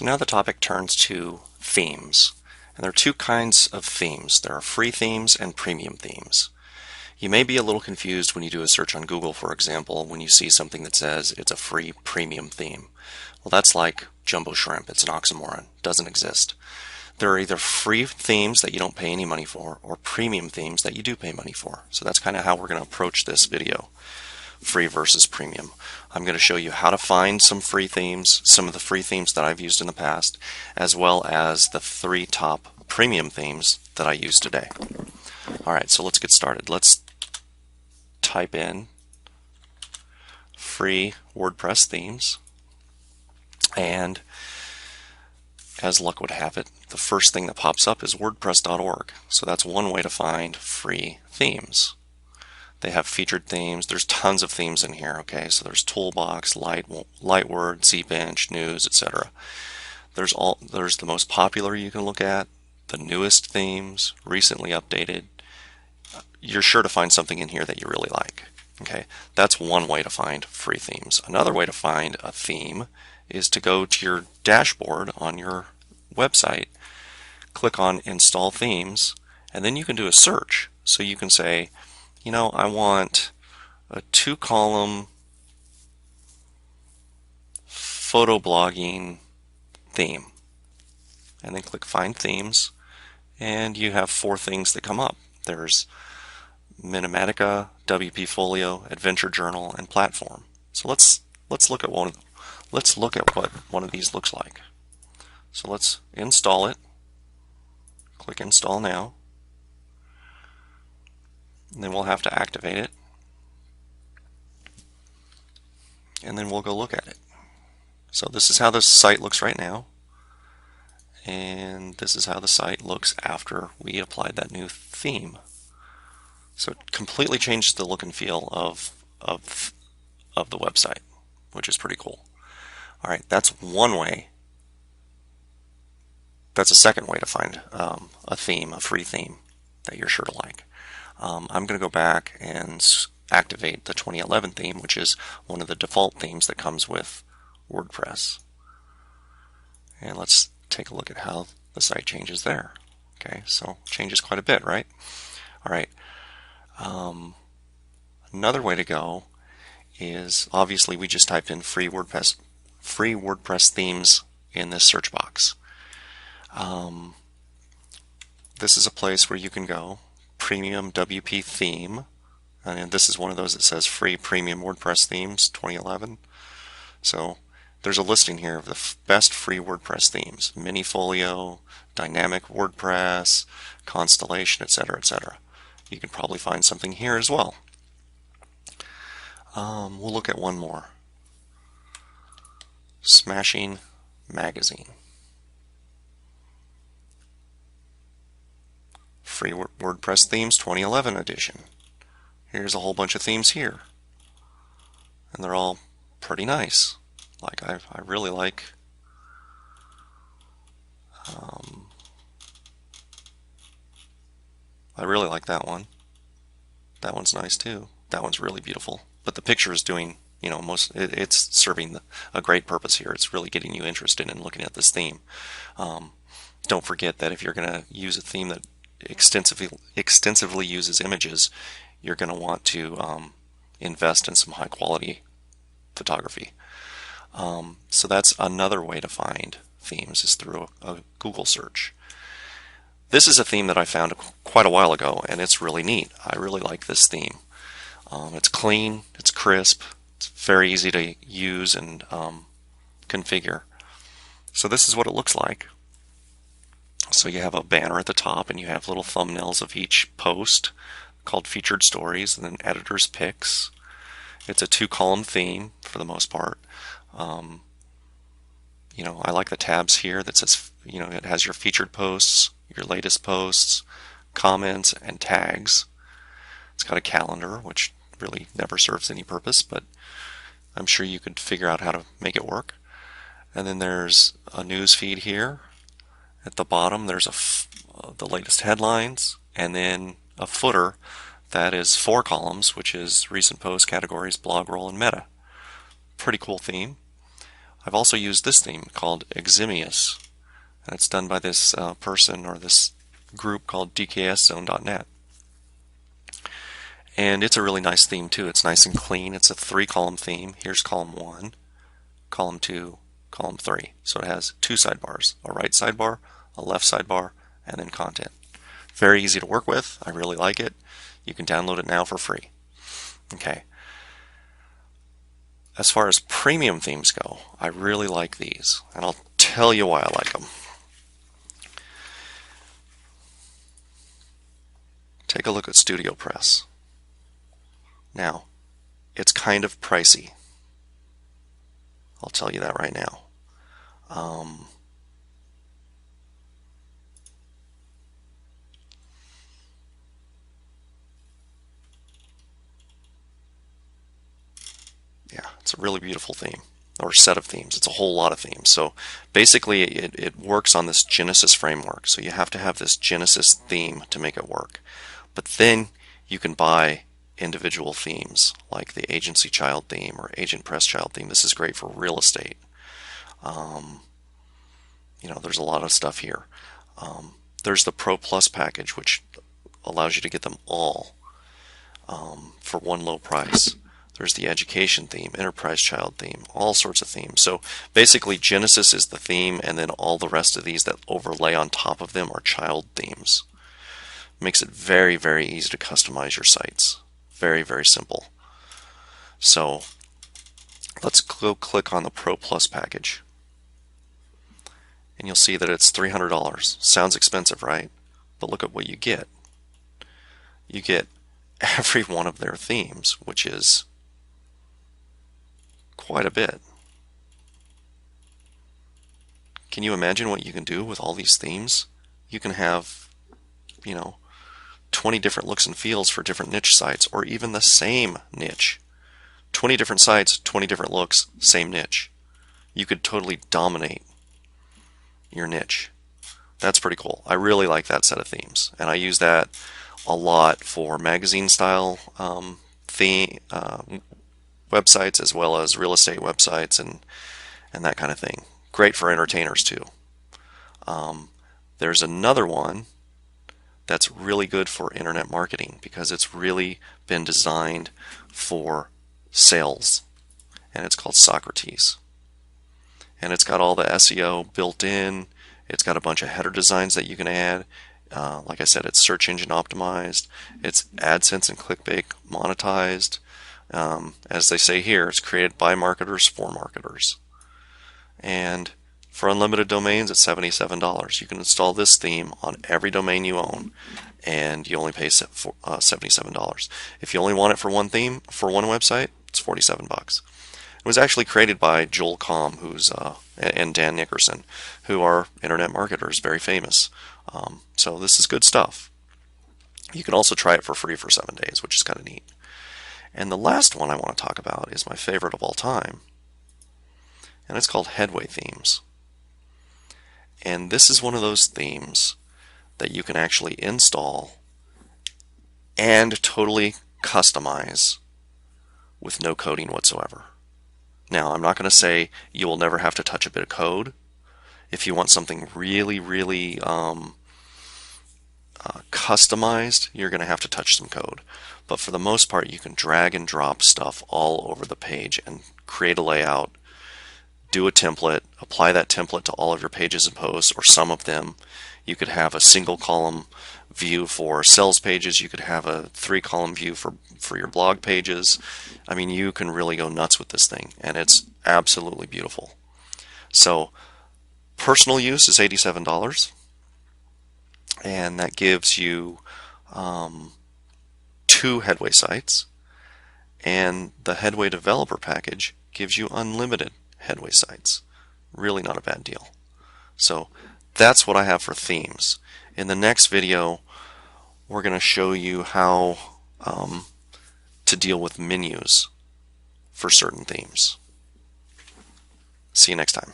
now the topic turns to themes. And there are two kinds of themes. There are free themes and premium themes. You may be a little confused when you do a search on Google, for example, when you see something that says it's a free premium theme. Well, that's like jumbo shrimp. It's an oxymoron. It doesn't exist. There are either free themes that you don't pay any money for or premium themes that you do pay money for. So that's kind of how we're going to approach this video. Free versus premium. I'm going to show you how to find some free themes, some of the free themes that I've used in the past, as well as the 3 top premium themes that I use today. Alright, so let's get started. Let's type in free WordPress themes, and as luck would have it, the first thing that pops up is WordPress.org. So that's one way to find free themes. They have featured themes. There's tons of themes in here, okay? So there's Toolbox, Lightword, Zbench, News, etc. There's the most popular you can look at, the newest themes, recently updated. You're sure to find something in here that you really like, okay? That's one way to find free themes. Another way to find a theme is to go to your dashboard on your website, click on Install Themes, and then you can do a search. So you can say, you know, I want a 2-column photo blogging theme, and then click Find Themes, and you have 4 things that come up. There's Minimatica, WP Folio, Adventure Journal, and Platform. So let's look at what one of these looks like. So let's install it. Click Install Now. And then we'll have to activate it. And then we'll go look at it. So this is how the site looks right now. And this is how the site looks after we applied that new theme. So it completely changes the look and feel of the website, which is pretty cool. All right, that's one way. That's a second way to find a theme, a free theme that you're sure to like. I'm going to go back and activate the 2011 theme, which is one of the default themes that comes with WordPress. And let's take a look at how the site changes there. Okay, so changes quite a bit, right? All right. Another way to go is, obviously we just typed in free WordPress themes in this search box. This is a place where you can go, Premium WP Theme, and this is one of those that says Free Premium WordPress Themes 2011. So there's a listing here of the best free WordPress themes: Minifolio, Dynamic WordPress, Constellation, etc., etc. You can probably find something here as well. We'll look at one more. Smashing Magazine. Free WordPress Themes 2011 edition. Here's a whole bunch of themes here. And they're all pretty nice. Like I really like that one. That one's nice too. That one's really beautiful. But the picture is doing, you know, it's serving a great purpose here. It's really getting you interested in looking at this theme. Don't forget that if you're going to use a theme that extensively uses images, you're going to want to invest in some high quality photography. So that's another way to find themes, is through a Google search. This is a theme that I found quite a while ago, and it's really neat. I really like this theme. It's clean, it's crisp, it's very easy to use and configure. So this is what it looks like. So you have a banner at the top, and you have little thumbnails of each post called Featured Stories, and then Editor's Picks. It's a 2-column theme for the most part. You know, I like the tabs here that says, you know, it has your featured posts, your latest posts, comments, and tags. It's got a calendar, which really never serves any purpose, but I'm sure you could figure out how to make it work. And then there's a news feed here. At the bottom, there's the latest headlines, and then a footer that is 4 columns, which is recent posts, categories, blog roll, and meta. Pretty cool theme. I've also used this theme called Eximius, and it's done by this person or this group called dkszone.net. And it's a really nice theme too. It's nice and clean. It's a 3-column theme. Here's column 1, column 2, column 3. So it has 2 sidebars, a right sidebar, a left sidebar, and then content. Very easy to work with. I really like it. You can download it now for free. Okay. As far as premium themes go, I really like these, and I'll tell you why I like them. Take a look at StudioPress. Now, it's kind of pricey. I'll tell you that right now. Yeah, it's a really beautiful theme, or set of themes. It's a whole lot of themes. So basically it works on this Genesis framework. So you have to have this Genesis theme to make it work. But then you can buy individual themes like the Agency Child theme or Agent Press Child theme. This is great for real estate. There's a lot of stuff here. There's the Pro Plus package, which allows you to get them all for one low price. There's the Education theme, Enterprise Child theme, all sorts of themes. So basically Genesis is the theme, and then all the rest of these that overlay on top of them are child themes. Makes it very, very easy to customize your sites. Very, very simple. So let's go click on the Pro Plus package. And you'll see that it's $300. Sounds expensive, right? But look at what you get. You get every one of their themes, which is quite a bit. Can you imagine what you can do with all these themes? You can have, 20 different looks and feels for different niche sites, or even the same niche. 20 different sites, 20 different looks, same niche. You could totally dominate your niche. That's pretty cool. I really like that set of themes, and I use that a lot for magazine style websites, as well as real estate websites and that kind of thing. Great for entertainers too. There's another one that's really good for internet marketing because it's really been designed for sales, and it's called Socrates. And it's got all the SEO built in. It's got a bunch of header designs that you can add. Like I said, it's search engine optimized. It's AdSense and ClickBait monetized. As they say here, it's created by marketers for marketers. And for unlimited domains, it's $77. You can install this theme on every domain you own, and you only pay $77. If you only want it for one theme, for one website, it's $47. It was actually created by Joel Comm, and Dan Nickerson, who are internet marketers, very famous. So this is good stuff. You can also try it for free for 7 days, which is kind of neat. And the last one I want to talk about is my favorite of all time, and it's called Headway Themes. And this is one of those themes that you can actually install and totally customize with no coding whatsoever. Now, I'm not going to say you will never have to touch a bit of code. If you want something really, really customized, you're going to have to touch some code. But for the most part, you can drag and drop stuff all over the page and create a layout, do a template, apply that template to all of your pages and posts, or some of them. You could have a single column view for sales pages. You could have a 3-column view for your blog pages. I mean, you can really go nuts with this thing, and it's absolutely beautiful. So personal use is $87, and that gives you 2 Headway sites, and the Headway developer package gives you unlimited Headway sites. Really not a bad deal. So that's what I have for themes. In the next video, we're going to show you how to deal with menus for certain themes. See you next time.